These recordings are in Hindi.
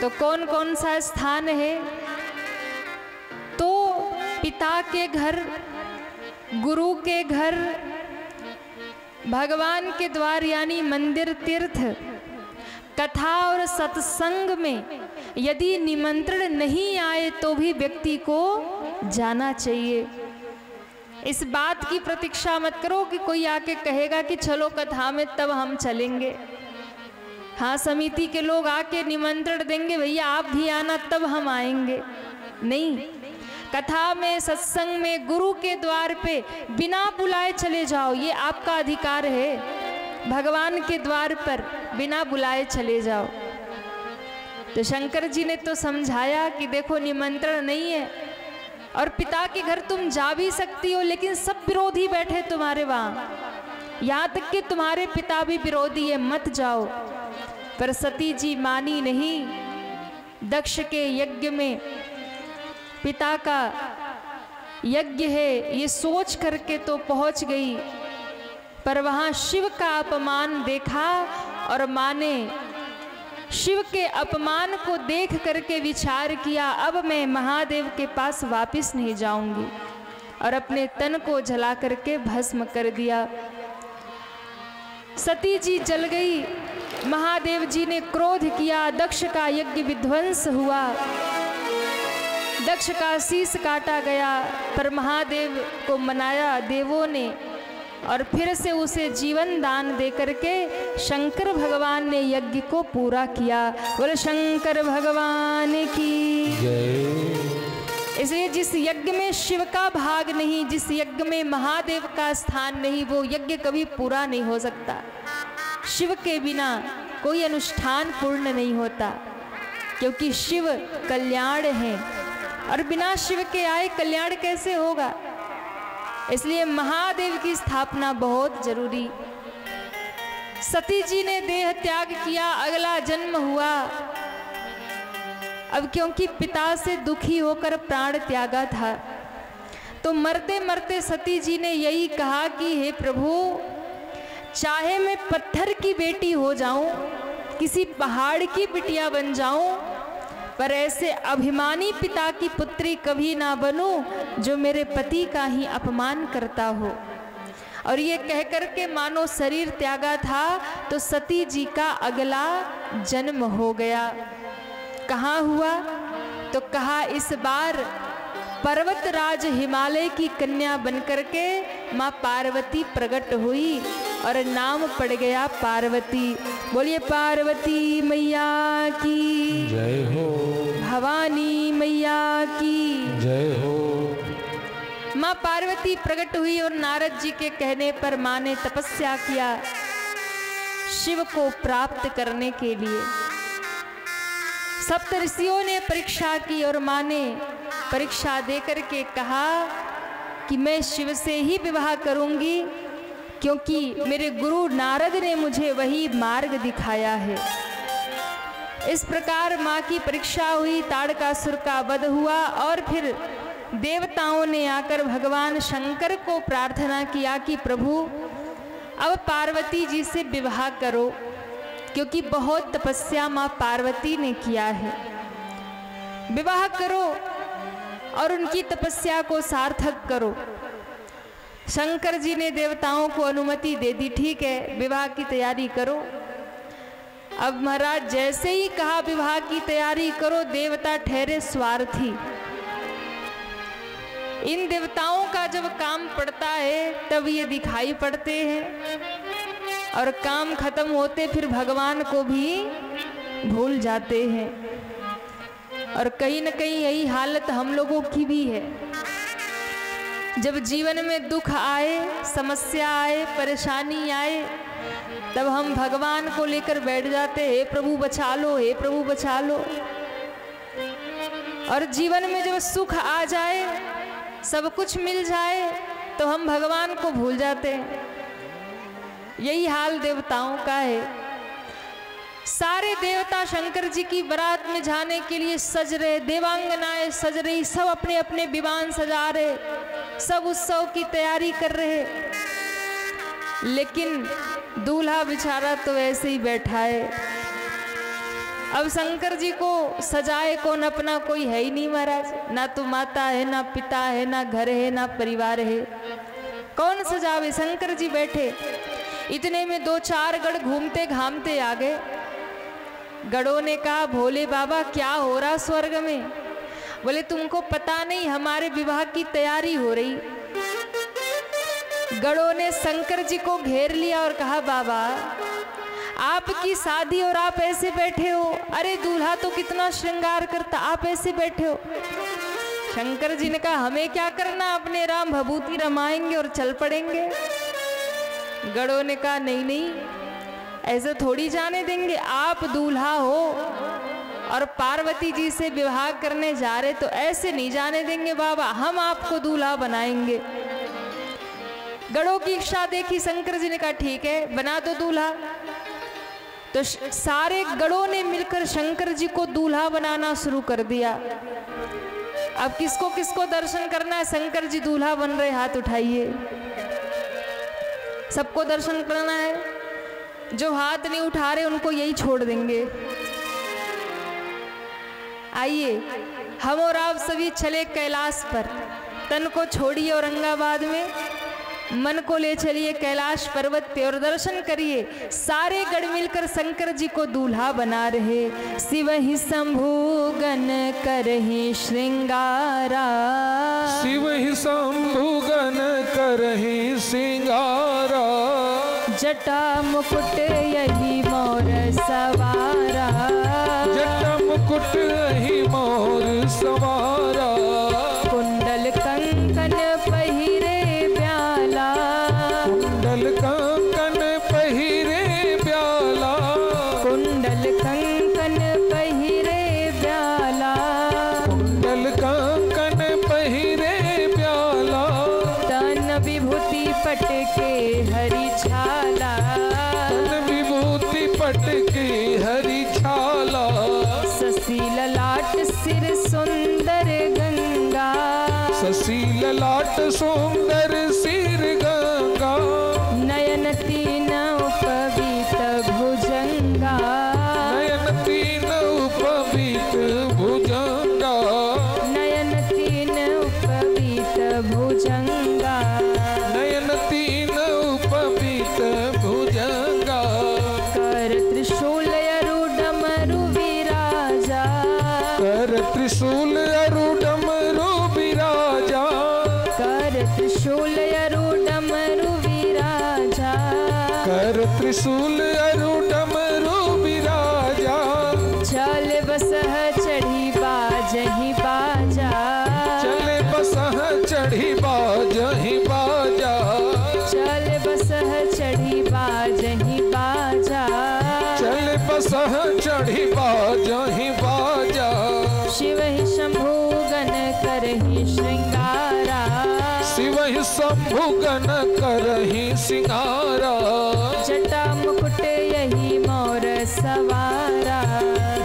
तो कौन कौन सा स्थान है? तो पिता के घर, गुरु के घर, भगवान के द्वार यानी मंदिर, तीर्थ, कथा और सत्संग में यदि निमंत्रण नहीं आए तो भी व्यक्ति को जाना चाहिए। इस बात की प्रतीक्षा मत करो कि कोई आके कहेगा कि चलो कथा में तब हम चलेंगे। हाँ, समिति के लोग आके निमंत्रण देंगे, भैया आप भी आना तब हम आएंगे। नहीं, कथा में, सत्संग में, गुरु के द्वार पे बिना बुलाए चले जाओ, ये आपका अधिकार है। भगवान के द्वार पर बिना बुलाए चले जाओ। तो शंकर जी ने तो समझाया कि देखो निमंत्रण नहीं है और पिता के घर तुम जा भी सकती हो, लेकिन सब विरोधी बैठे तुम्हारे वहाँ, यहाँ तक कि तुम्हारे पिता भी विरोधी है, मत जाओ। पर सती जी मानी नहीं। दक्ष के यज्ञ में पिता का यज्ञ है ये सोच करके तो पहुंच गई, पर वहां शिव का अपमान देखा और माँ ने शिव के अपमान को देख करके विचार किया, अब मैं महादेव के पास वापस नहीं जाऊंगी, और अपने तन को जला करके भस्म कर दिया। सती जी जल गई। महादेव जी ने क्रोध किया, दक्ष का यज्ञ विध्वंस हुआ, दक्ष का शीश काटा गया, पर महादेव को मनाया देवों ने और फिर से उसे जीवन दान दे करके शंकर भगवान ने यज्ञ को पूरा किया। बोले शंकर भगवान की जय। इसलिए जिस यज्ञ में शिव का भाग नहीं, जिस यज्ञ में महादेव का स्थान नहीं, वो यज्ञ कभी पूरा नहीं हो सकता। शिव के बिना कोई अनुष्ठान पूर्ण नहीं होता, क्योंकि शिव कल्याण है और बिना शिव के आए कल्याण कैसे होगा। इसलिए महादेव की स्थापना बहुत जरूरी। सती जी ने देह त्याग किया, अगला जन्म हुआ। अब क्योंकि पिता से दुखी होकर प्राण त्यागा था, तो मरते मरते सती जी ने यही कहा कि हे प्रभु, चाहे मैं पत्थर की बेटी हो जाऊं, किसी पहाड़ की बिटिया बन जाऊं, पर ऐसे अभिमानी पिता की पुत्री कभी ना बनूं जो मेरे पति का ही अपमान करता हो। और ये कहकर के मानो शरीर त्यागा था, तो सती जी का अगला जन्म हो गया। कहाँ हुआ? तो कहा इस बार पर्वतराज हिमालय की कन्या बनकर के माँ पार्वती प्रकट हुई और नाम पड़ गया पार्वती। बोलिए पार्वती मैया की जय हो, भवानी मैया की जय हो। माँ पार्वती प्रकट हुई और नारद जी के कहने पर माँ ने तपस्या किया शिव को प्राप्त करने के लिए। सप्तऋषियों ने परीक्षा की और माँ ने परीक्षा देकर के कहा कि मैं शिव से ही विवाह करूंगी, क्योंकि मेरे गुरु नारद ने मुझे वही मार्ग दिखाया है। इस प्रकार माँ की परीक्षा हुई, ताड़कासुर का वध हुआ और फिर देवताओं ने आकर भगवान शंकर को प्रार्थना किया कि प्रभु अब पार्वती जी से विवाह करो, क्योंकि बहुत तपस्या माँ पार्वती ने किया है। विवाह करो और उनकी तपस्या को सार्थक करो। शंकर जी ने देवताओं को अनुमति दे दी, ठीक है विवाह की तैयारी करो। अब महाराज जैसे ही कहा विवाह की तैयारी करो, देवता ठहरे स्वार्थी। इन देवताओं का जब काम पड़ता है तब ये दिखाई पड़ते हैं और काम खत्म होते फिर भगवान को भी भूल जाते हैं। और कहीं न कहीं यही हालत हम लोगों की भी है। जब जीवन में दुख आए, समस्या आए, परेशानी आए, तब हम भगवान को लेकर बैठ जाते, हे प्रभु बचा लो, हे प्रभु बचा लो। और जीवन में जब सुख आ जाए, सब कुछ मिल जाए, तो हम भगवान को भूल जाते हैं। यही हाल देवताओं का है। सारे देवता शंकर जी की बारात में जाने के लिए सज रहे, देवांगनाएं सज रही, सब अपने अपने विमान सजा रहे, सब उत्सव की तैयारी कर रहे, लेकिन दूल्हा बेचारा तो ऐसे ही बैठा है। अब शंकर जी को सजाए कौन, अपना कोई है ही नहीं महाराज, ना तो माता है, ना पिता है, ना घर है, ना परिवार है, कौन सजावे। शंकर जी बैठे, इतने में 2-4 गढ़ घूमते घामते आ गए। गढ़ों ने कहा भोले बाबा क्या हो रहा स्वर्ग में? बोले तुमको पता नहीं, हमारे विवाह की तैयारी हो रही। गढ़ों ने शंकर जी को घेर लिया और कहा बाबा आपकी शादी और आप ऐसे बैठे हो, अरे दूल्हा तो कितना श्रृंगार करता, आप ऐसे बैठे हो। शंकर जी ने कहा हमें क्या करना, अपने राम भभूति रमाएंगे और चल पड़ेंगे। गढ़ों ने कहा नहीं नहीं, ऐसे थोड़ी जाने देंगे, आप दूल्हा हो और पार्वती जी से विवाह करने जा रहे, तो ऐसे नहीं जाने देंगे बाबा, हम आपको दूल्हा बनाएंगे। गढ़ों की इच्छा देखी शंकर जी ने कहा ठीक है बना दो दूल्हा। तो सारे गढ़ों ने मिलकर शंकर जी को दूल्हा बनाना शुरू कर दिया। अब किसको किसको दर्शन करना है, शंकर जी दूल्हा बन रहे, हाथ उठाइए। सबको दर्शन करना है, जो हाथ नहीं उठा रहे उनको यही छोड़ देंगे। आइए हम और आप सभी चले कैलाश पर, तन को छोड़िए औरंगाबाद में, मन को ले चलिए कैलाश पर्वत पे और दर्शन करिए। सारे गढ़ मिलकर शंकर जी को दूल्हा बना रहे। शिव ही शंभु गण करहि श्रृंगारा, शिव ही शंभु गण करहि श्रृंगारा, जटा मुकुट यही मोर सवारा, जटा मुकुट यही मोर सवारा, कुंडल कंकन पहिरे प्याला, कुंडल कंकन पहिरे प्याला, कुंडल कंकन पहिरे प्याला, कुंडल कंकन पहिरे प्याला, तन विभूति पटके हरि छाला, तन विभूति पटके हरि छाला, शशि ललाट सिर सुंदर गंगा, शशि ललाट सुंदर सिर गंगा, नयन तीन उपवीत भुजंगा, नयन तीन उपवीत भुजंगा, नयन तीन उपवीत भुजंगा, नयन तीन उपवीत भुजंगा, कर त्रिशूल अरु डमरु विराजा, कर त्रिशूल अरु डमरु विराजा, कर त्रिशूल अरु डमरु विराजा, कर त्रिशूल अरु डमरु विराजा, चल बसह चढ़ी बाजहि बाजा, चले बसह चढ़ी बाजहि बाजा, चल बसह चढ़ी बाजहि बाजा, चले बसह चढ़ी बाजहि बाजा, शिव ही शंभु गण करहि श्रृंगारा, शिव ही शंभु गण करहि सिंगारा, जटा मुकुट यही मोर सवारा,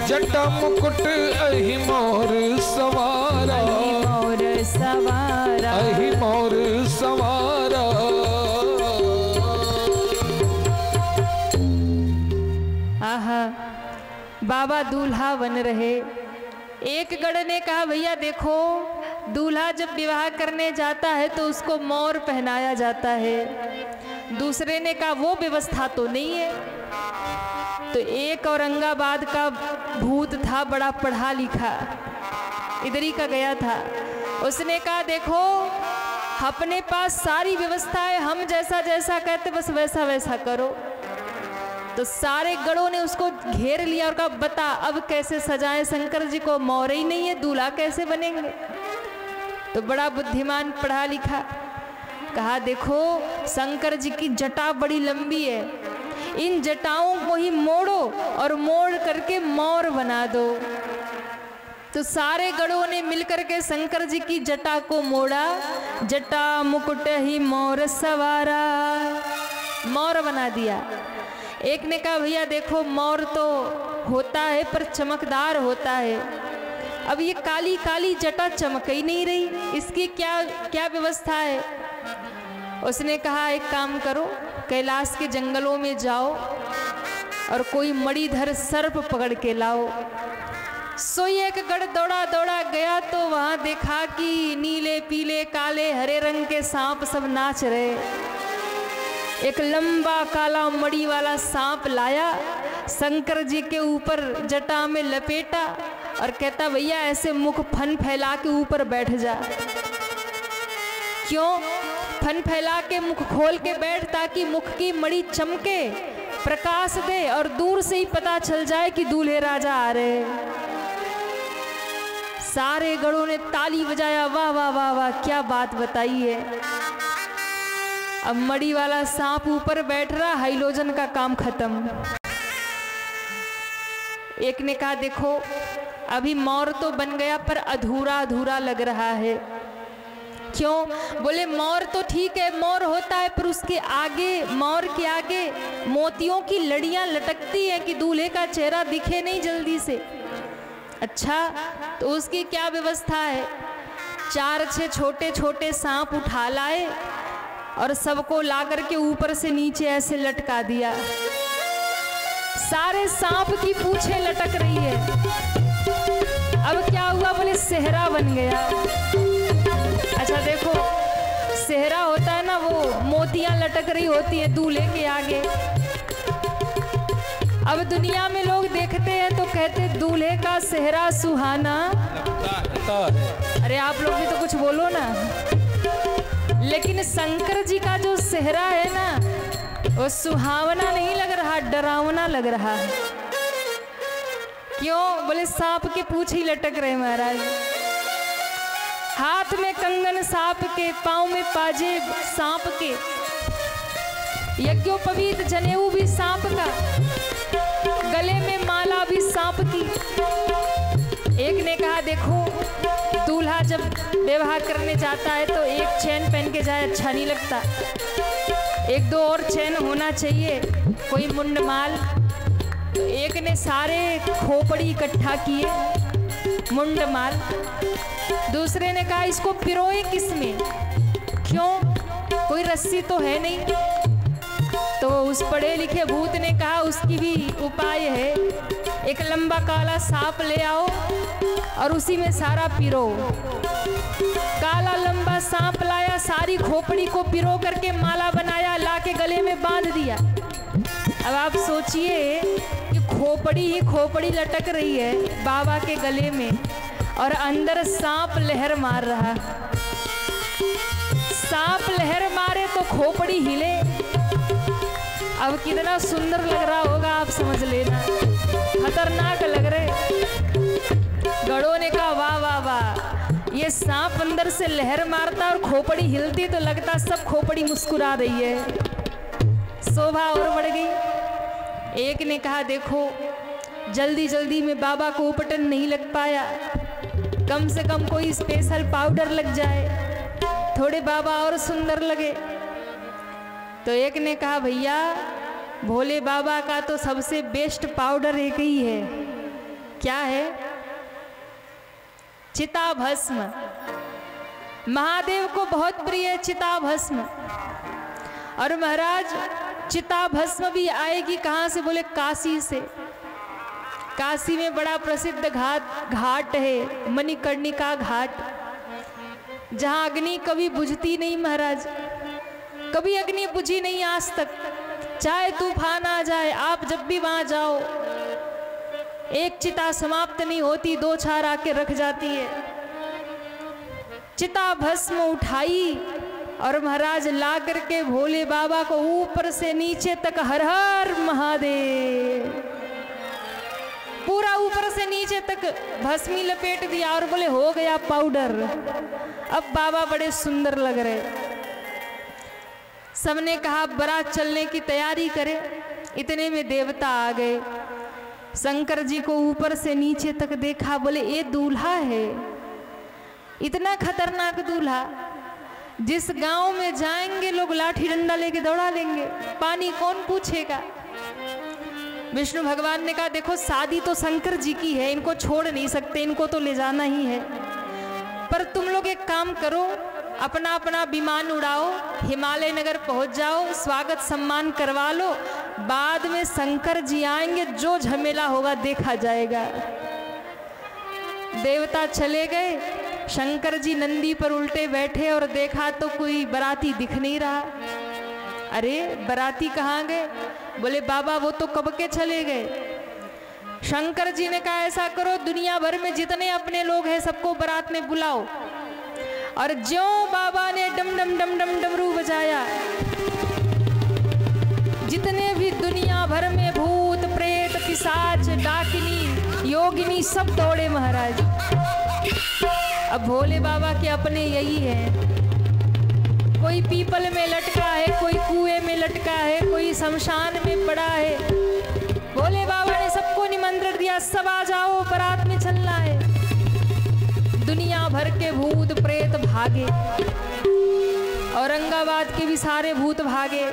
जटा मुकुट अहि मोर सवारा, अहि मोर सवारा, अहि मोर सवारा। आहा बाबा दूल्हा बन रहे। एक गढ़ ने कहा भैया देखो, दूल्हा जब विवाह करने जाता है तो उसको मोर पहनाया जाता है। दूसरे ने कहा वो व्यवस्था तो नहीं है। तो एक औरंगाबाद का भूत था, बड़ा पढ़ा लिखा, इधर ही का गया था। उसने कहा देखो अपने पास सारी व्यवस्था है, हम जैसा जैसा कहते बस वैसा वैसा करो। तो सारे गढ़ों ने उसको घेर लिया और कहा बता अब कैसे सजाएं, शंकर जी को मोर ही नहीं है, दूल्हा कैसे बनेंगे। तो बड़ा बुद्धिमान पढ़ा लिखा कहा देखो शंकर जी की जटा बड़ी लंबी है, इन जटाओं को ही मोड़ो और मोड़ करके मोर बना दो। तो सारे गढ़ों ने मिलकर के शंकर जी की जटा को मोड़ा, जटा मुकुट ही मोर सवारा, मोर बना दिया। एक ने कहा भैया देखो मोर तो होता है पर चमकदार होता है, अब ये काली काली जटा चमक ही नहीं रही, इसकी क्या क्या व्यवस्था है। उसने कहा एक काम करो, कैलाश के जंगलों में जाओ, और कोई मणिधर सर्प पकड़ के लाओ। सो एक गढ़ दौड़ा दौड़ा गया तो वहां देखा कि नीले पीले काले हरे रंग के सांप सब नाच रहे। एक लंबा काला मणि वाला सांप लाया, शंकर जी के ऊपर जटा में लपेटा और कहता भैया ऐसे मुख फन फैला के ऊपर बैठ जा। क्यों फन फैला के मुख खोल के बैठ, ताकि मुख की मणि चमके, प्रकाश दे और दूर से ही पता चल जाए कि दूल्हे राजा आ रहे। सारे गढ़ों ने ताली बजाया, वाह वाह वाह वाह, क्या बात बताई है। अब मणि वाला सांप ऊपर बैठ रहा, हाइलोजन का काम खत्म। एक ने कहा देखो अभी मोर तो बन गया पर अधूरा अधूरा लग रहा है। क्यों? बोले मोर तो ठीक है, मोर होता है, पर उसके आगे, मोर के आगे मोतियों की लड़ियां लटकती हैं कि दूल्हे का चेहरा दिखे नहीं जल्दी से। अच्छा, तो उसकी क्या व्यवस्था है? 4-6 छोटे छोटे सांप उठा लाए और सबको ला करके ऊपर से नीचे ऐसे लटका दिया। सारे सांप की पूंछें लटक रही है। अब क्या हुआ? बोले सेहरा बन गया। अच्छा देखो, सेहरा होता है ना, वो मोतियां लटक रही होती है दूल्हे के आगे। अब दुनिया में लोग देखते हैं तो कहते दूल्हे का सेहरा सुहाना। अरे आप लोग भी तो कुछ बोलो ना। लेकिन शंकर जी का जो सेहरा है ना, वो सुहावना नहीं लग रहा, डरावना लग रहा है। क्यों? बोले सांप के पूंछ ही लटक रहे महाराज। हाथ में कंगन सांप के, पांव में पाजेब सांप के, यज्ञोपवीत जनेऊ भी सांप का, गले में माला भी सांप की। एक ने कहा देखो दूल्हा जब विवाह करने जाता है तो एक चैन पहन के जाए अच्छा नहीं लगता, 1-2 और चैन होना चाहिए, कोई मुंडमाल। तो एक ने सारे खोपड़ी इकट्ठा किए, मुंडमाल। दूसरे ने कहा इसको पिरोए किसमें? क्यों? कोई रस्सी तो है नहीं। तो उस पढ़े लिखे भूत ने कहा उसकी भी उपाय है, एक लंबा काला सांप ले आओ और उसी में सारा पिरो। काला लंबा सांप लाया, सारी खोपड़ी को पिरो करके माला बनाया, लाके गले में बांध दिया। अब आप सोचिए कि खोपड़ी ही खोपड़ी लटक रही है बाबा के गले में और अंदर सांप लहर मार रहा। सांप लहर मारे तो खोपड़ी हिले। अब कितना सुंदर लग रहा होगा आप समझ लेना, खतरनाक लग रहे। गढ़ों ने कहा वाह वाह वाह, ये सांप अंदर से लहर मारता और खोपड़ी हिलती तो लगता सब खोपड़ी मुस्कुरा रही है। शोभा और बढ़ गई। एक ने कहा देखो जल्दी जल्दी में बाबा को उपटन नहीं लग पाया, कम से कम कोई स्पेशल पाउडर लग जाए, थोड़े बाबा और सुंदर लगे। तो एक ने कहा भैया भोले बाबा का तो सबसे बेस्ट पाउडर एक ही है। क्या है? चिता भस्म। महादेव को बहुत प्रिय है चिता भस्म। और महाराज चिता भस्म भी आएगी कहाँ से? बोले काशी से। काशी में बड़ा प्रसिद्ध घाट है मणिकर्णिका घाट, जहाँ अग्नि कभी बुझती नहीं महाराज, कभी अग्नि बुझी नहीं आज तक। चाहे तूफान आ जाए, आप जब भी वहां जाओ एक चिता समाप्त नहीं होती, 2-4 आके रख जाती है। चिता भस्म उठाई और महाराज ला करके भोले बाबा को ऊपर से नीचे तक हर हर महादेव, पूरा ऊपर से नीचे तक भस्मी लपेट दिया और बोले हो गया पाउडर। अब बाबा बड़े सुंदर लग रहे। सबने कहा बारात चलने की तैयारी करें। इतने में देवता आ गए। शंकर जी को ऊपर से नीचे तक देखा, बोले ये दूल्हा है, इतना खतरनाक दूल्हा, जिस गांव में जाएंगे लोग लाठी डंडा लेके दौड़ा लेंगे, पानी कौन पूछेगा। विष्णु भगवान ने कहा देखो शादी तो शंकर जी की है, इनको छोड़ नहीं सकते, इनको तो ले जाना ही है। पर तुम लोग एक काम करो, अपना अपना विमान उड़ाओ, हिमालय नगर पहुंच जाओ, स्वागत सम्मान करवा लो, बाद में शंकर जी आएंगे, जो झमेला होगा देखा जाएगा। देवता चले गए, शंकर जी नंदी पर उल्टे बैठे और देखा तो कोई बराती दिख नहीं रहा। अरे बराती कहाँ गए? बोले बाबा वो तो कब के चले गए। शंकर जी ने कहा ऐसा करो, दुनिया भर में जितने अपने लोग हैं सबको बारात में बुलाओ। और ज्यों बाबा ने डम डम डम डम डमरू बजाया, जितने भी दुनिया भर में भूत प्रेत पिशाच डाकिनी योगिनी सब दौड़े महाराज। अब भोले बाबा के अपने यही है, कोई पीपल में लटका है, कोई कुएं में लटका है, कोई शमशान में पड़ा है। भोले बाबा ने सबको निमंत्रण दिया, सब आ जाओ, बारात में चलना है। दुनिया भर के भूत प्रेत भागे, औरंगाबाद के भी सारे भूत भागे,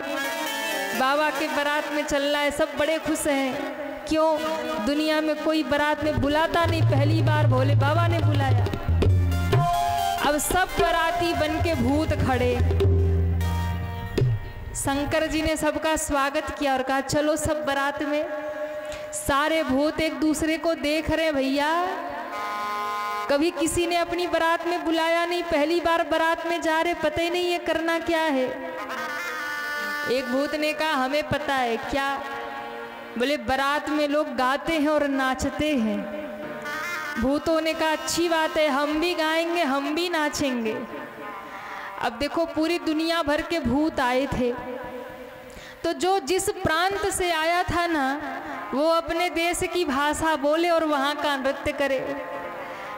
बाबा के बारात में चलना है। सब बड़े खुश हैं, क्यों? दुनिया में कोई बारात में बुलाता नहीं, पहली बार भोले बाबा ने बुलाया। अब सब बाराती बन के भूत खड़े, शंकर जी ने सबका स्वागत किया और कहा चलो सब बारात में। सारे भूत एक दूसरे को देख रहे, भैया कभी किसी ने अपनी बारात में बुलाया नहीं, पहली बार बारात में जा रहे, पता ही नहीं ये करना क्या है। एक भूत ने कहा हमें पता है। क्या? बोले बारात में लोग गाते हैं और नाचते हैं। भूतों ने कहा अच्छी बात है, हम भी गाएंगे, हम भी नाचेंगे। अब देखो पूरी दुनिया भर के भूत आए थे, तो जो जिस प्रांत से आया था ना, वो अपने देश की भाषा बोले और वहाँ का नृत्य करे।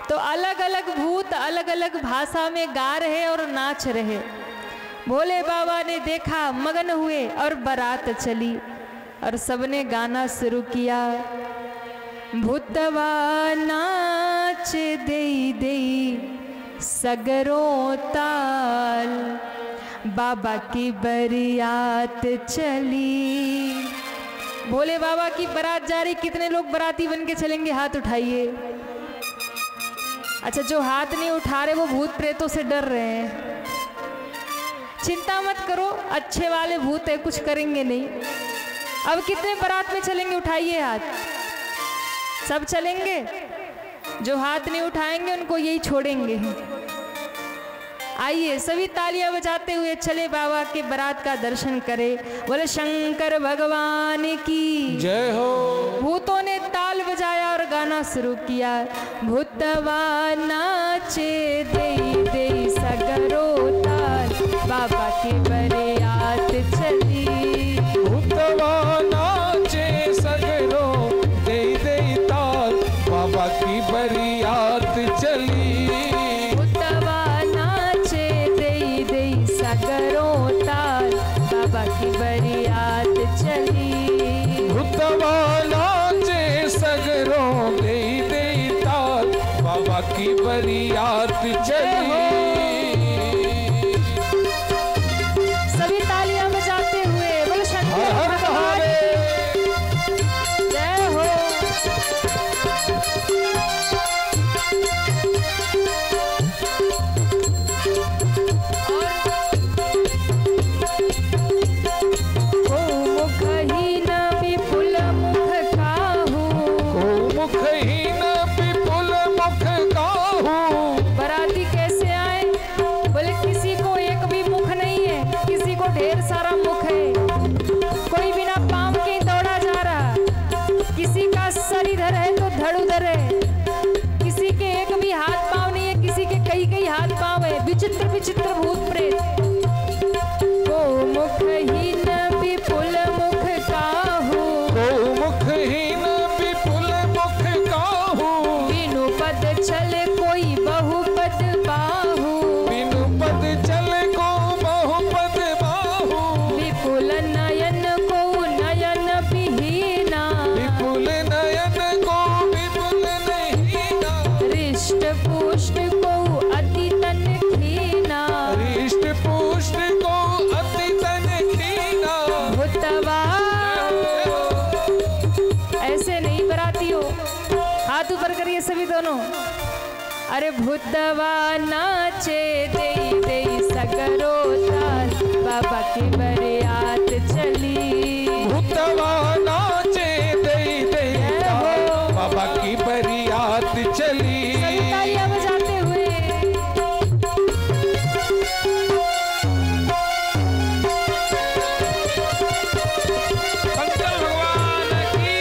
तो अलग अलग भूत अलग अलग भाषा में गा रहे और नाच रहे। भोले बाबा ने देखा, मगन हुए और बारात चली और सबने गाना शुरू किया। भूतवा नाच देई देई सगरों ताल, बाबा की बरियात चली। भोले बाबा की बारात जा रही, कितने लोग बाराती बन के चलेंगे? हाथ उठाइए। अच्छा, जो हाथ नहीं उठा रहे वो भूत प्रेतों से डर रहे हैं। चिंता मत करो, अच्छे वाले भूत है, कुछ करेंगे नहीं। अब कितने बारात में चलेंगे? उठाइए हाथ। सब चलेंगे? जो हाथ नहीं उठाएंगे उनको यही छोड़ेंगे। आइए सभी तालियां बजाते हुए चले बाबा के बारात का दर्शन करें। बोले शंकर भगवान की जय हो। भूतों ने ताल बजाया और गाना शुरू किया। भूतवा नाचे देई देई सगरो ताल, बाबा की बरियात चली। भूतवा नाचे सगरो देई देई ताल, बाबा की बरियात चली। बाबा की बरियात चली। भूतवा नाचे सगरों देई देई ताल, बाबा की बरियात चली। सभी तालियां बजाते हुए बोलो शंकर भगवान जय हो। बराती कैसे आए? बोले किसी को एक भी मुख नहीं है, किसी को ढेर सारा मुख है। कोई बिना पाँव के दौड़ा जा रहा, किसी का सर इधर है तो धड़ उधर है, किसी के एक भी हाथ पाँव नहीं है, किसी के कई कई हाथ पाँव है। विचित्र विचित्र भूत प्रेत। को मुखहीन विपुल मुख काहू, को मुखहीन विपुल मुख काहू। बिनु पद चले कोई बहुपद बाहू, बिनु पद चले को बहुपद बाहू। विपुल नयन को नयन विहीना, विपुल नयन को विपुल नहीना। हृष्ट पुष्ट को अति तन खीना, हृष्ट पुष्ट को अति तन खीना। भूतवा ऐसे नहीं बराती हो, हाथ ऊपर करिए सभी दोनों। अरे भूतवा नाचे देई देई सगरो ताल बाबा की बरियात चली। भूतवा नाचे दई दई ताल बाबा की बरियात चली। सभी तालियां बजाते हुए शंकर भगवान की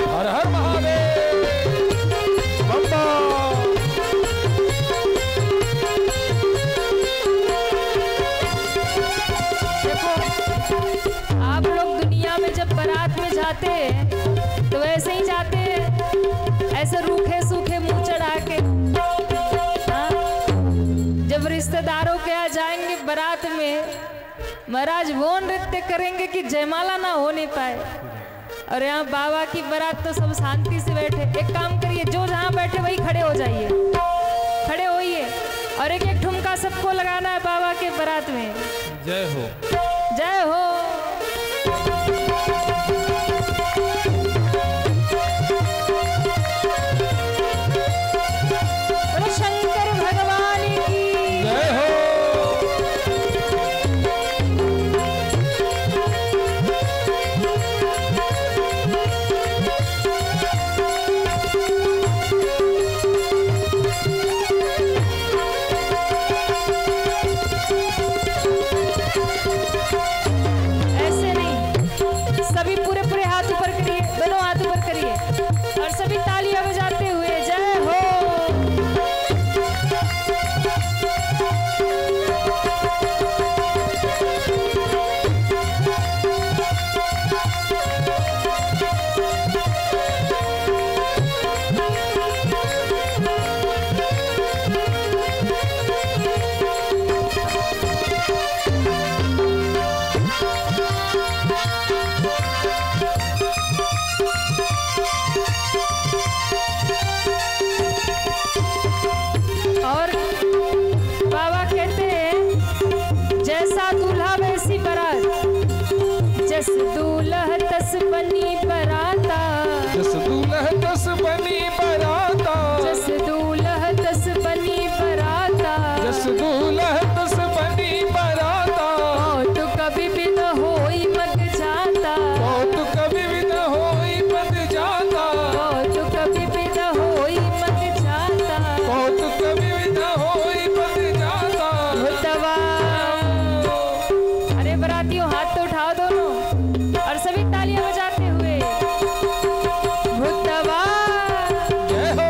हर हर महादेव बम्बा। देखो आप लोग दुनिया में जब बारात में जाते हैं तो ऐसे ही जाते हैं, ऐसे रूखे सूखे मुंह चढ़ा के। हाँ? जब रिश्तेदारों के यहाँ जाएंगे बारात में, महाराज वो नृत्य करेंगे कि जयमाला ना हो नहीं पाए। और यहाँ बाबा की बारात तो सब शांति से बैठे। एक काम करिए, जो जहाँ बैठे वही खड़े हो जाइए, खड़े होइए और एक एक ठुमका सबको लगाना है बाबा के बारात में। जय हो जय हो। बोलो शंकर भगवान की जय हो। ऐसे नहीं, सभी पूरे पूरे हाथ ऊपर करिए, दोनों हाथ ऊपर करिए और सभी तालियां बजाते हुए जय हो। और बाबा कहते हैं जैसा दूल्हा वैसी बारात, जस दूल्हा तस बनी बराता, जस दूल्हा तस बनी बराता, जस दूल्हा तस बनी बराता, जस दूल्हा तस बनी बराता। तो कभी भी न होई मत जाता, तो कभी भी न होई मत जाता, तो कभी भी न होई मत जाता। तो कभी भी न होई मत जाता। भूतवा, अरे बरातियों हाथ तो उठाओ दोनों और सभी तालियां बजाते हुए भूतवा जय हो।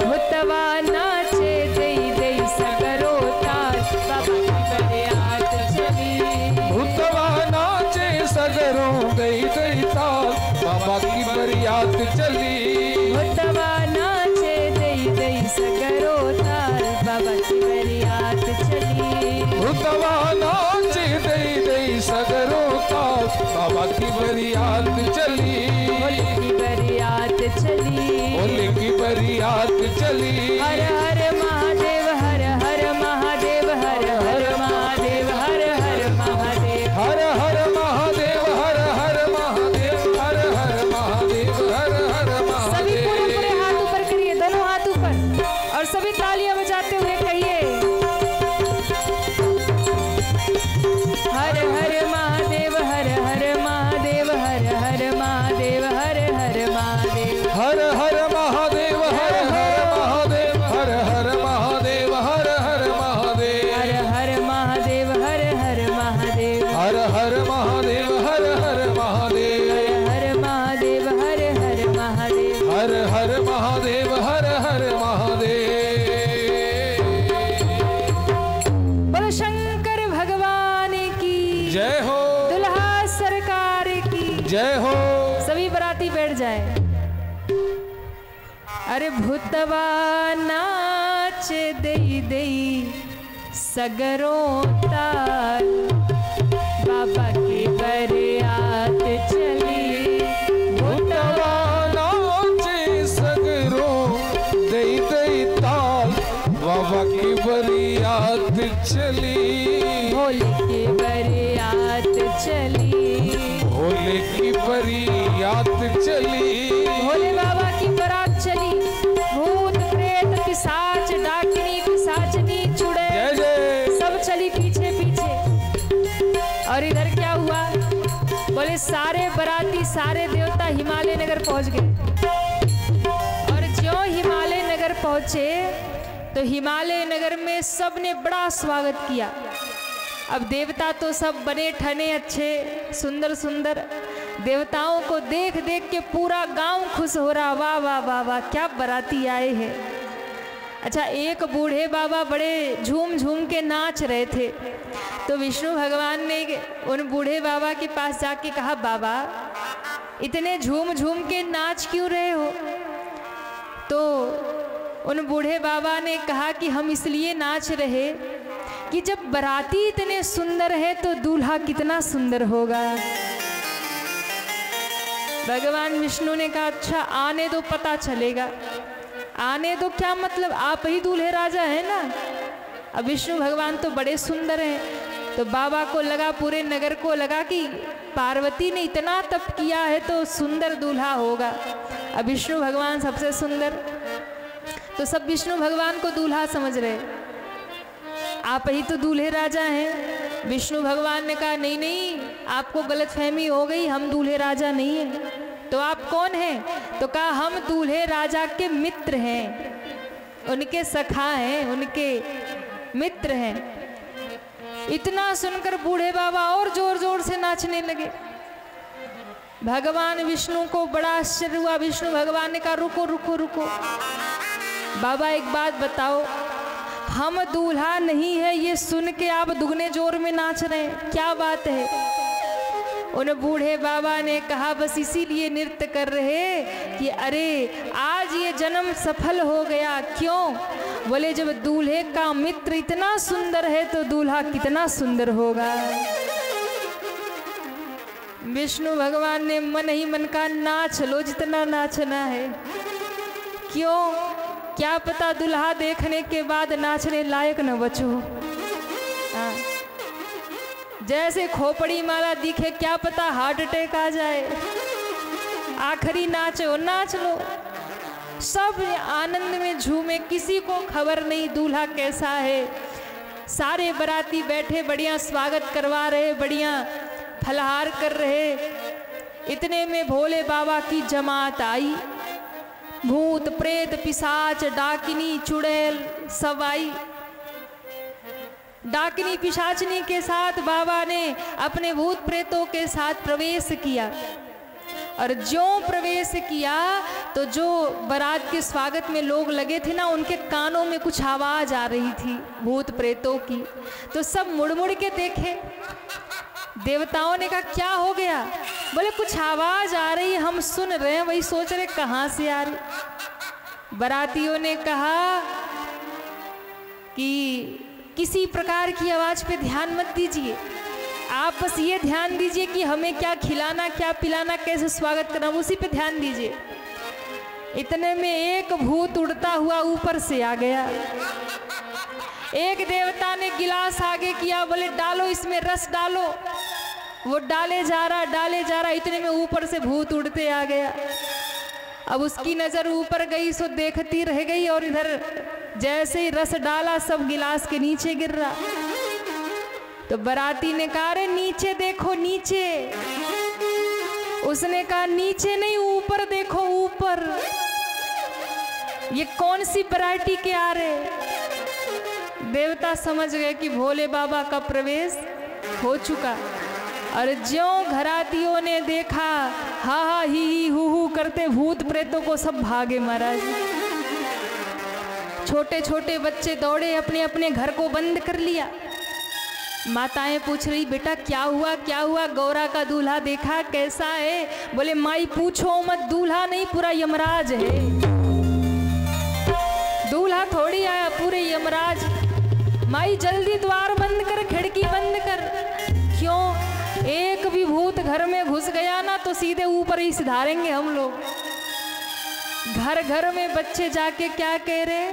भूतवा नाचे दई दई सगरो ताल बाबा की बरियात चली। भूतवा नाचे सगरों गई गई ताल बाबा की बरियात चली। भूतवा नाचे दई दई सगरो ताल बाबा की बरियात चली। भूतवा नाचे दई दई सगरों ताल बाबा की बरियात चली। भोले की बरियात चली। भोले की बरियात चली। हर हर महादेव हर हर महादेव हर हर महादेव हर हर महादेव। हर हर महादेव हर हर महादेव हर हर महादेव हर हर सभी पूरे महादेव। पूरे हाथ ऊपर करिए, दोनों हाथ ऊपर और सभी तालियां बजाते हुए कहिए हर हर महादेव हर हर महादेव हर हर महादेव हर हर महादेव। हर हर महादेव हर हर महादेव हर हर महादेव हर हर महादेव। हर हर महादेव हर हर महादेव। हर हर महादेव हर हर महादेव। हर हर महादेव हर हर महादेव। हर हर महादेव हर हर महादेव। बोलो शंकर भगवान की जय हो। दुल्हा सरकार की जय हो। सभी बराती बैठ जाए। अरे भूतवा नाच दई दई सगरों ताल बाबा की बरियात चली। भूतवा नाचे सगरों दई दई ताल बाबा की बरियात चली। भोले की बरियात चली। भोले की बरियात चली। भोले बाबा की बारात चली। बोले सारे बराती सारे देवता हिमालय नगर पहुंच गए। और ज्यों हिमालय नगर पहुंचे तो हिमालय नगर में सब ने बड़ा स्वागत किया। अब देवता तो सब बने ठने अच्छे सुंदर सुंदर, देवताओं को देख देख के पूरा गांव खुश हो रहा, वाह वाह वाह वाह क्या बराती आए हैं। अच्छा, एक बूढ़े बाबा बड़े झूम झूम के नाच रहे थे, तो विष्णु भगवान ने उन बूढ़े बाबा के पास जाके कहा, बाबा इतने झूम झूम के नाच क्यों रहे हो? तो उन बूढ़े बाबा ने कहा कि हम इसलिए नाच रहे कि जब बराती इतने सुंदर है तो दूल्हा कितना सुंदर होगा। भगवान विष्णु ने कहा, अच्छा आने दो पता चलेगा। आने दो क्या मतलब, आप ही दूल्हे राजा हैं ना। अब विष्णु भगवान तो बड़े सुंदर हैं, तो बाबा को लगा, पूरे नगर को लगा कि पार्वती ने इतना तप किया है तो सुंदर दूल्हा होगा। अब विष्णु भगवान सबसे सुंदर, तो सब विष्णु भगवान को दूल्हा समझ रहे, आप ही तो दूल्हे राजा हैं। विष्णु भगवान ने कहा, नहीं नहीं आपको गलतफहमी हो गई, हम दूल्हे राजा नहीं हैं। तो आप कौन हैं? तो कहा, हम दूल्हे राजा के मित्र हैं, उनके सखा हैं, उनके मित्र हैं। इतना सुनकर बूढ़े बाबा और जोर जोर से नाचने लगे। भगवान विष्णु को बड़ा आश्चर्य हुआ। विष्णु भगवान ने कहा, रुको रुको रुको बाबा, एक बात बताओ, हम दूल्हा नहीं है ये सुन के आप दुगने जोर में नाच रहे हैं, क्या बात है? उन बूढ़े बाबा ने कहा, बस इसीलिए नृत्य कर रहे कि अरे आज ये जन्म सफल हो गया। क्यों? बोले जब दूल्हे का मित्र इतना सुंदर है तो दूल्हा कितना सुंदर होगा। विष्णु भगवान ने मन ही मन का, नाच लो जितना नाचना है। क्यों? क्या पता दुल्हा देखने के बाद नाचने लायक न बचो। जैसे खोपड़ी माला दिखे, क्या पता हार्ट अटैक आ जाए। आखिरी नाचो, नाच लो। सब आनंद में झूमे, किसी को खबर नहीं दूल्हा कैसा है। सारे बराती बैठे बढ़िया स्वागत करवा रहे, बढ़िया फलहार कर रहे। इतने में भोले बाबा की जमात आई। भूत प्रेत पिशाच डाकिनी चुड़ैल सब आई। डाकिनी पिशाचनी के साथ बाबा ने अपने भूत प्रेतों के साथ प्रवेश किया। और ज्यों प्रवेश किया तो जो बारात के स्वागत में लोग लगे थे ना, उनके कानों में कुछ आवाज आ रही थी भूत प्रेतों की। तो सब मुड़ मुड़ के देखे। देवताओं ने कहा, क्या हो गया? बोले कुछ आवाज आ रही है, हम सुन रहे हैं, वही सोच रहे कहाँ से आ रही। बारातियों ने कहा कि किसी प्रकार की आवाज पे ध्यान मत दीजिए, आप बस ये ध्यान दीजिए कि हमें क्या खिलाना, क्या पिलाना, कैसे स्वागत करना, उसी पे ध्यान दीजिए। इतने में एक भूत उड़ता हुआ ऊपर से आ गया। एक देवता ने गिलास आगे किया, बोले डालो इसमें रस डालो। वो डाले जा रहा, इतने में ऊपर से भूत उड़ते आ गया। अब उसकी नजर ऊपर गई, सो देखती रह गई, और इधर जैसे ही रस डाला सब गिलास के नीचे गिर रहा। तो बाराती ने कहा, अरे नीचे देखो नीचे। उसने कहा, नीचे नहीं ऊपर देखो ऊपर। ये कौन सी वैरायटी के आ रहे? देवता समझ गए कि भोले बाबा का प्रवेश हो चुका। और ज्यों घरातियों ने देखा, हा हा ही हु करते भूत प्रेतों को सब भागे महाराज। छोटे छोटे बच्चे दौड़े, अपने अपने घर को बंद कर लिया। माताएं पूछ रही, बेटा क्या हुआ क्या हुआ? गौरा का दूल्हा देखा, कैसा है? बोले माई पूछो मत, दूल्हा नहीं पूरा यमराज है। दूल्हा थोड़ी आया, पूरे यमराज। माई जल्दी द्वार बंद कर, खिड़की बंद कर। क्यों? एक भी भूत घर में घुस गया ना तो सीधे ऊपर ही सिधारेंगे हम लोग। घर घर में बच्चे जाके क्या कह रहे,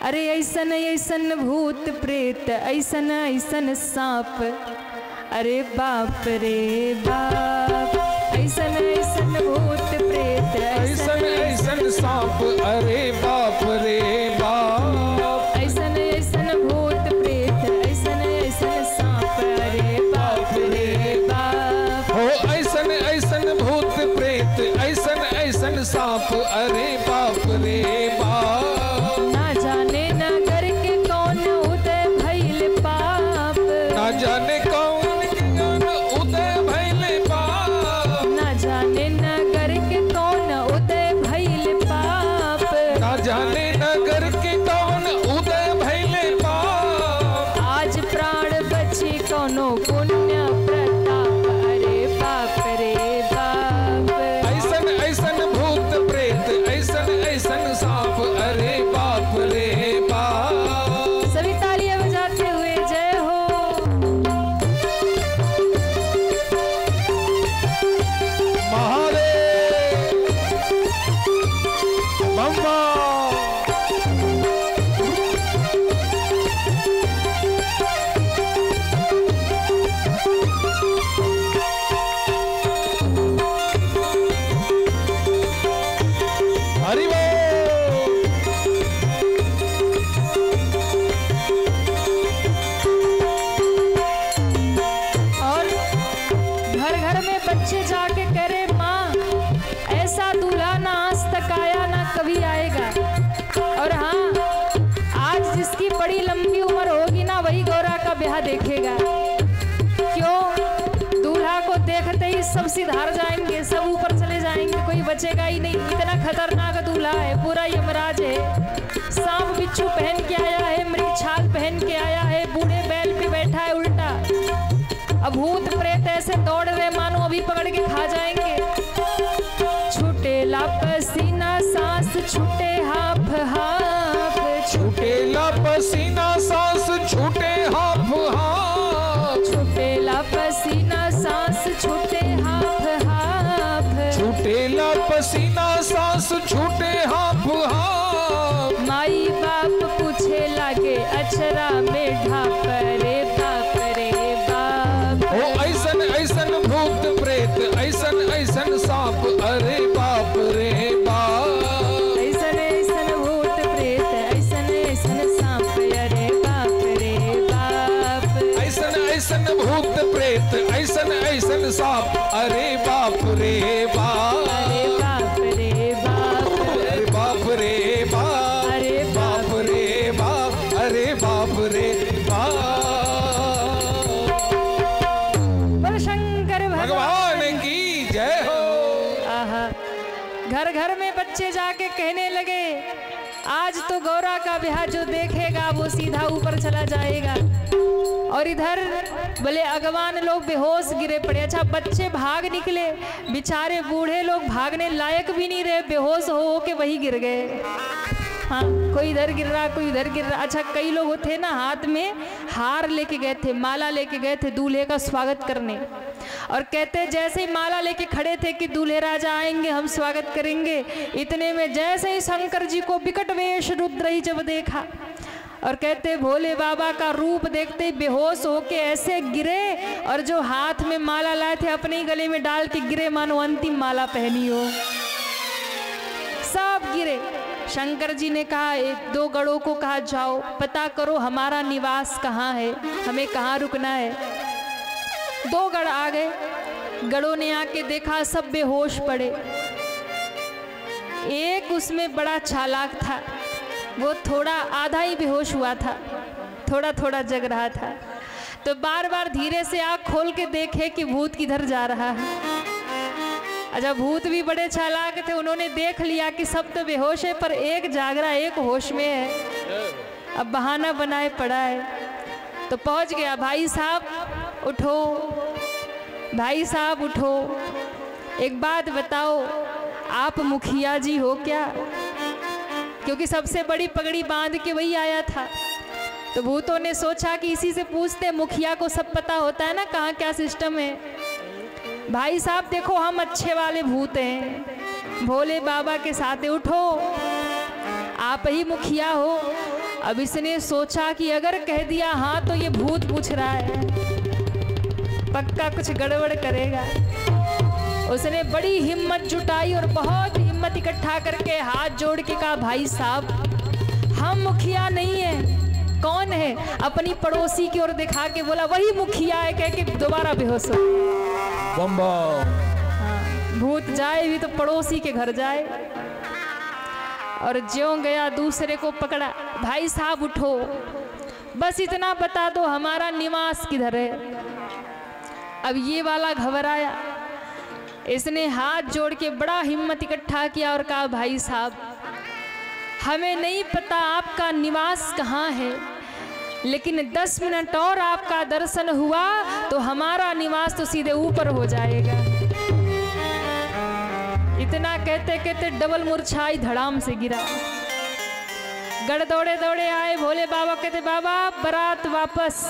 अरे ऐसन ऐसन भूत प्रेत, ऐसन ऐसन सांप, अरे बाप रे बाप। ऐसन ऐसन भूत प्रेत, ऐसन ऐसन सांप, अरे बाप रे बाप। ऐसन ऐसन भूत प्रेत, ऐसन ऐसन सांप, अरे बाप रे बाप। हो भूत प्रेत ऐसन ऐसन सांप अरे बाप रे बाप। ना जाने नगर के कौन उदय भइल पाप, ना जाने कौन उदय भइले पाप, ना जाने नगर के कौन उदय भइल पाप, ना जाने नगर के कौन उदय भइले पाप। आज प्राण बचे कौनो पुण्य प्रताप अरे बाप रे बाप। ऐसन ऐसन भूत प्रेत ऐसन ऐसन सांप अरे बाप रे बाप। सभी तालियां बजाते हुए जय हो। महादेव बम्बा। हरि बोल। और घर घर में बच्चे जाके कह रहे माँ ऐसा दूल्हा ना आज तक आया ना कभी आएगा। और हाँ, आज जिसकी बड़ी लंबी उम्र होगी ना वही गौरा का ब्याह देखेगा। क्यों? दूल्हा को देखते ही सब सिधार जाएंगे, सब ऊपर चले जाएंगे, कोई बचेगा ही नहीं। इतना खतरनाक दूल्हा है, पूरा यमराज है। सांप बिच्छू पहन के आया है, मृग छाल पहन के आया है, बूढ़े बैल पे बैठा है उल्टा। अब भूत प्रेत ऐसे दौड़ रहे मानो अभी पकड़ के खा जाएंगे। छूटेला पसीना सांस छूटे हाफ हाफ, छूटेला पसीना सांस छूटे हाफ हाफ, छूटेला पसीना सांस छूटे हाफ हाफ। छूटेला पसीना सांस छूटे हाफ हाफ। माई बाप पूछे लागे अचरा में ढाप रे बाप रे बाप। ओ ऐसन ऐसन भूत प्रेत ऐसन ऐसन सांप अरे बाप रे बाप। ऐसन ऐसन भूत प्रेत ऐसन ऐसन सांप अरे बाप रे बाप। ऐसन ऐसन भूत प्रेत ऐसन ऐसन सांप अरे बाप रे बाप। अरे बाप रे बाप। अरे बाप रे बाप। अरे बाप रे बाप। अरे बाप रे बाप। बोल शंकर भगवान की जय हो। आहा, घर घर में बच्चे जाके कहने लगे आज तो गौरा का ब्याह जो देखेगा वो सीधा ऊपर चला जाएगा। और इधर बोले अगवान लोग बेहोश गिरे पड़े। अच्छा, बच्चे भाग निकले, बेचारे बूढ़े लोग भागने लायक भी नहीं रहे, बेहोश हो के वही गिर गए। हाँ, कोई इधर गिर रहा, कोई उधर गिर रहा। अच्छा, कई लोग थे ना हाथ में हार लेके गए थे, माला लेके गए थे दूल्हे का स्वागत करने। और कहते जैसे ही माला लेके खड़े थे कि दूल्हे राजा आएंगे हम स्वागत करेंगे, इतने में जैसे ही शंकर जी को विकट वेश रुद्र ही जब देखा और कहते भोले बाबा का रूप देखते ही बेहोश होके ऐसे गिरे और जो हाथ में माला लाए थे अपने ही गले में डाल के गिरे मानो अंतिम माला पहनी हो। सब गिरे। शंकर जी ने कहा दो गढ़ों को कहा जाओ पता करो हमारा निवास कहाँ है, हमें कहाँ रुकना है। दो गढ़ आ गए। गढ़ों ने आके देखा सब बेहोश पड़े। एक उसमें बड़ा चालाक था, वो थोड़ा आधा ही बेहोश हुआ था, थोड़ा थोड़ा जग रहा था। तो बार बार धीरे से आँख खोल के देखे कि भूत किधर जा रहा है। अच्छा, भूत भी बड़े चालाक थे, उन्होंने देख लिया कि सब तो बेहोश है पर एक जाग रहा, एक होश में है। अब बहाना बनाए पड़ा है। तो पहुंच गया, भाई साहब उठो, भाई साहब उठो, एक बात बताओ आप मुखिया जी हो क्या? क्योंकि सबसे बड़ी पगड़ी बांध के वही आया था। तो भूतों ने सोचा कि इसी से पूछते, मुखिया को सब पता होता है ना कहाँ क्या सिस्टम है। भाई साहब देखो हम अच्छे वाले भूत हैं, भोले बाबा के साथ उठो, आप ही मुखिया हो। अब इसने सोचा कि अगर कह दिया हाँ तो ये भूत पूछ रहा है, पक्का कुछ गड़बड़ करेगा। उसने बड़ी हिम्मत जुटाई और बहुत हिम्मत इकट्ठा करके हाथ जोड़ के कहा भाई साहब हम मुखिया नहीं है। कौन है? अपनी पड़ोसी की ओर दिखा के बोला वही मुखिया है, कह के दोबारा बेहोश हो। बम्बा। हाँ, भूत जाए भी तो पड़ोसी के घर जाए। और ज्यों गया दूसरे को पकड़ा, भाई साहब उठो, बस इतना बता दो हमारा निवास किधर है। अब ये वाला घबराया, इसने हाथ जोड़ के बड़ा हिम्मत इकट्ठा किया और कहा, भाई साहब हमें नहीं पता आपका निवास कहाँ है, लेकिन 10 मिनट और आपका दर्शन हुआ तो हमारा निवास तो सीधे ऊपर हो जाएगा। इतना कहते कहते डबल मुरछाई धड़ाम से गिरा। गढ़ दौड़े दौड़े आए भोले बाबा, कहते बाबा बारात वापस।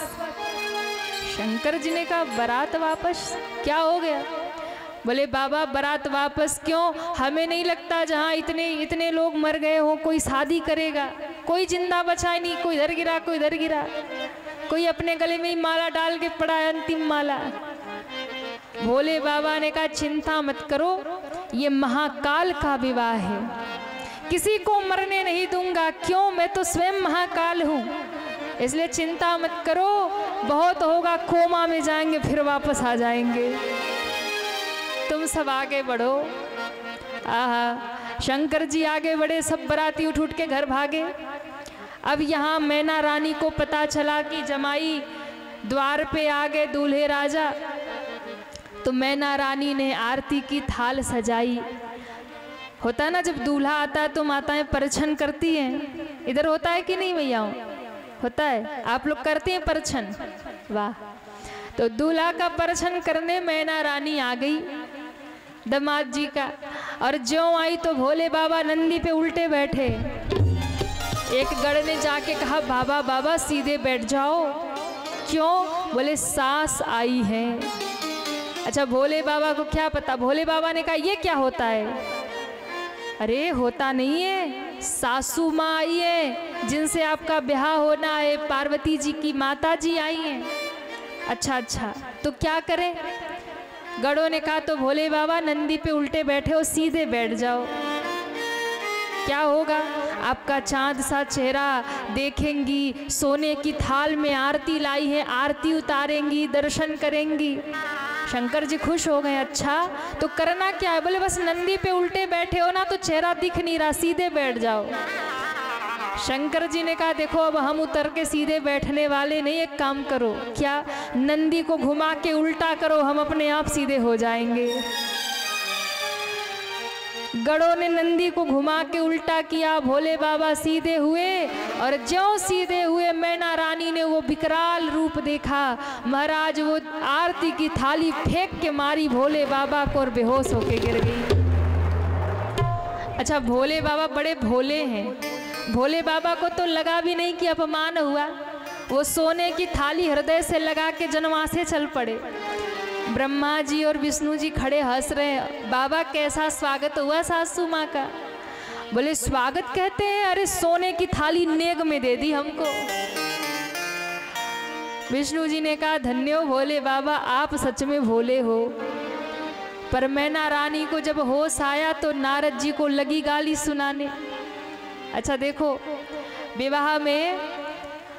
शंकर जी ने कहा बारात वापस, क्या हो गया? बोले बाबा बारात वापस क्यों? हमें नहीं लगता जहाँ इतने लोग मर गए हो कोई शादी करेगा। कोई जिंदा बचा नहीं, कोई इधर गिरा कोई इधर गिरा, कोई अपने गले में ही माला डाल के पड़ा है, अंतिम माला। भोले बाबा ने कहा चिंता मत करो, ये महाकाल का विवाह है, किसी को मरने नहीं दूंगा। क्यों? मैं तो स्वयं महाकाल हूँ, इसलिए चिंता मत करो। बहुत होगा कोमा में जाएंगे फिर वापस आ जाएंगे, तुम सब आगे बढ़ो। आहा, शंकर जी आगे बढ़े, सब बराती उठ उठ के घर भागे। अब यहाँ मैना रानी को पता चला कि जमाई द्वार पे आ गए दूल्हे राजा, तो मैना रानी ने आरती की थाल सजाई। होता है ना जब दूल्हा आता है तो माताएं परछन करती हैं, इधर होता है कि नहीं भैया? होता है, आप लोग करते हैं परछन? वाह। तो दूल्हा का परछन करने मैना रानी आ गई दामाद जी का, और ज्यों आई तो भोले बाबा नंदी पे उल्टे बैठे। एक गढ़ ने जाके कहा बाबा बाबा सीधे बैठ जाओ। क्यों? बोले सास आई है। अच्छा, भोले बाबा को क्या पता? भोले बाबा ने कहा ये क्या होता है? अरे होता नहीं है, सासू माँ आई है जिनसे आपका ब्याह होना है, पार्वती जी की माता जी आई हैं। अच्छा अच्छा, तो क्या करें? गढ़ों ने कहा तो भोले बाबा नंदी पे उल्टे बैठे हो, सीधे बैठ जाओ। क्या होगा? आपका चांद सा चेहरा देखेंगी, सोने की थाल में आरती लाई है, आरती उतारेंगी, दर्शन करेंगी। शंकर जी खुश हो गए। अच्छा तो करना क्या है? बोले बस नंदी पे उल्टे बैठे हो ना तो चेहरा दिख नहीं रहा, सीधे बैठ जाओ। शंकर जी ने कहा देखो अब हम उतर के सीधे बैठने वाले नहीं, एक काम करो, क्या नंदी को घुमा के उल्टा करो, हम अपने आप सीधे हो जाएंगे। गढ़ों ने नंदी को घुमा के उल्टा किया, भोले बाबा सीधे हुए, और ज्यों सीधे हुए मैना रानी ने वो विकराल रूप देखा। महाराज वो आरती की थाली फेंक के मारी भोले बाबा को और बेहोश होके गिर गई। अच्छा, भोले बाबा बड़े भोले हैं, भोले बाबा को तो लगा भी नहीं कि अपमान हुआ। वो सोने की थाली हृदय से लगा के जनवासे चल पड़े। ब्रह्मा जी और विष्णु जी खड़े हंस रहे हैं, बाबा कैसा स्वागत हुआ सासू माँ का? बोले स्वागत कहते हैं? अरे सोने की थाली नेग में दे दी हमको। विष्णु जी ने कहा धन्य हो भोले बाबा, आप सच में भोले हो। पर मैना रानी को जब होश आया तो नारद जी को लगी गाली सुनाने। अच्छा देखो, विवाह में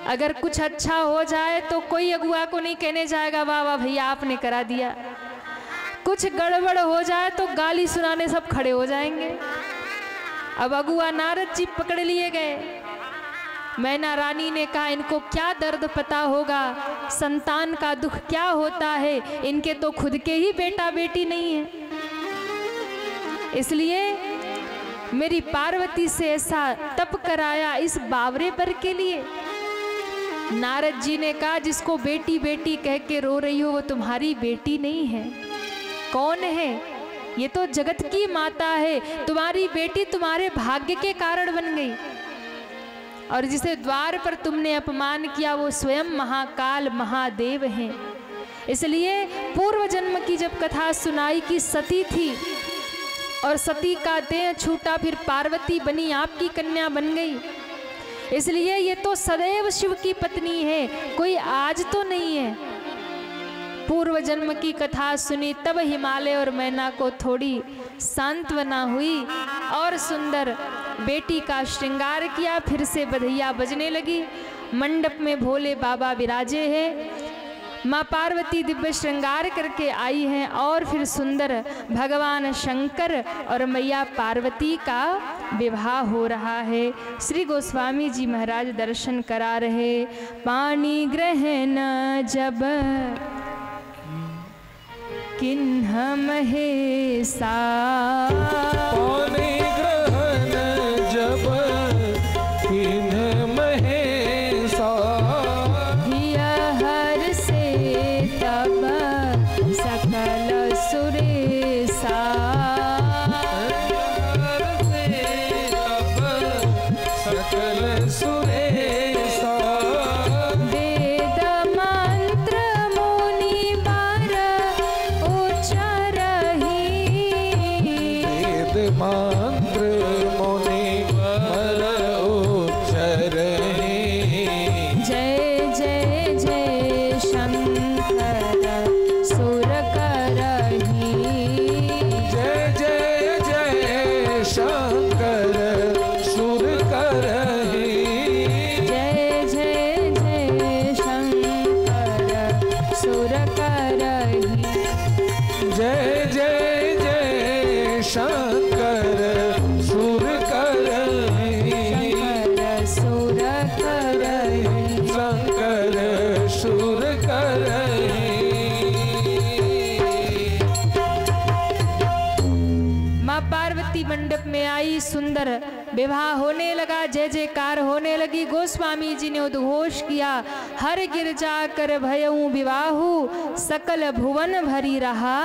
अगर कुछ अच्छा हो जाए तो कोई अगुआ को नहीं कहने जाएगा वाह वाह भैया आपने करा दिया। कुछ गड़बड़ हो जाए तो गाली सुनाने सब खड़े हो जाएंगे। अब अगुआ नारद जी पकड़ लिए गए। मैना रानी ने कहा इनको क्या दर्द पता होगा, संतान का दुख क्या होता है, इनके तो खुद के ही बेटा बेटी नहीं है, इसलिए मेरी पार्वती से ऐसा तप कराया इस बावरे पर के लिए। नारद जी ने कहा जिसको बेटी बेटी कह के रो रही हो वो तुम्हारी बेटी नहीं है। कौन है? ये तो जगत की माता है, तुम्हारी बेटी तुम्हारे भाग्य के कारण बन गई, और जिसे द्वार पर तुमने अपमान किया वो स्वयं महाकाल महादेव हैं। इसलिए पूर्व जन्म की जब कथा सुनाई कि सती थी और सती का देह छूटा, फिर पार्वती बनी, आपकी कन्या बन गई, इसलिए ये तो सदैव शिव की पत्नी है, कोई आज तो नहीं है। पूर्व जन्म की कथा सुनी तब हिमालय और मैना को थोड़ी सांत्वना हुई और सुंदर बेटी का श्रृंगार किया। फिर से बधैया बजने लगी। मंडप में भोले बाबा विराजे हैं। माँ पार्वती दिव्य श्रृंगार करके आई हैं और फिर सुंदर भगवान शंकर और मैया पार्वती का विवाह हो रहा है। श्री गोस्वामी जी महाराज दर्शन करा रहे। पानी ग्रहण जब किन्ह महेशा, पानी ग्रहण जब किन्ह महेशा, हिया हर से तब सकल सुरेशा, सकल सुरेशा, वेद मंत्र मुनि बर उच्चरहि, वेद मंत्र मुनि बर उच्चरहि, जय जय जय शंकर सुर करहि, जय जय जय शंकर सुर करहि, जय जय जय शंकर सुर करहि, जय जय जय शंकर सुर करहि, शंकर सुर करहि। शंकर सुर करहि। माँ पार्वती मंडप में आई, सुंदर विवाह होने लगा, जय जयकार होने लगी। गोस्वामी जी ने उद्घोष किया, हर गिरजा कर भयऊ विवाहु, सकल भुवन भरी रहा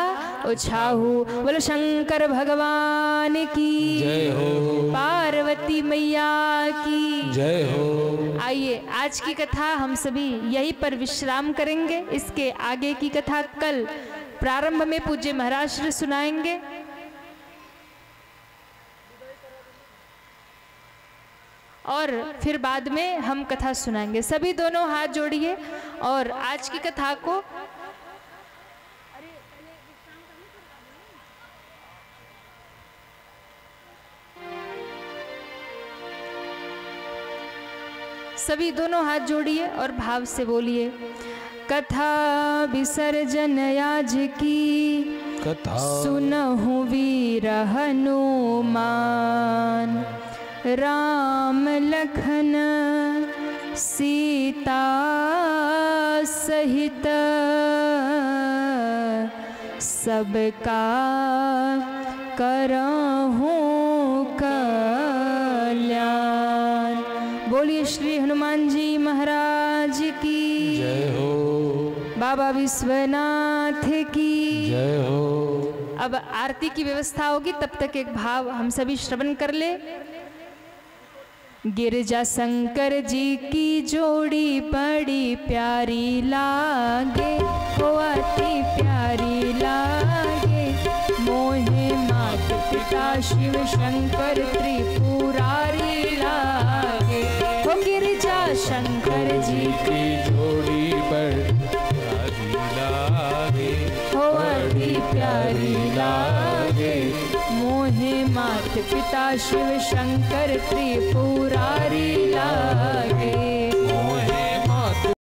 उछाहू। बोलो शंकर भगवान की जय हो, पार्वती मैया की जय हो। आइए आज की कथा हम सभी यहीं पर विश्राम करेंगे। इसके आगे की कथा कल प्रारंभ में पूज्य महाराज श्री सुनाएंगे। और फिर बाद में हम कथा सुनाएंगे। सभी दोनों हाथ जोड़िए और आज की कथा को सभी दोनों हाथ जोड़िए और भाव से बोलिए। कथा विसर्जन आज की कथा सुनहु वीर हनुमान, राम लखन सीता सहित सबका करहूं कल्याण। बोलिए श्री हनुमान जी महाराज की जय हो, बाबा विश्वनाथ की जय हो। अब आरती की व्यवस्था होगी, तब तक एक भाव हम सभी श्रवण कर ले। गिरजा शंकर जी की जोड़ी बड़ी प्यारी लागे, वो अति प्यारी लागे। मोहे मात पिता शिव शंकर त्रिपुरारी लागे। वो गिरजा शंकर जी की जोड़ी बड़ी लागे, हो अति प्यारी लागे। मोहे मात पिता शिव शंकर त्रिपुरारी लागे।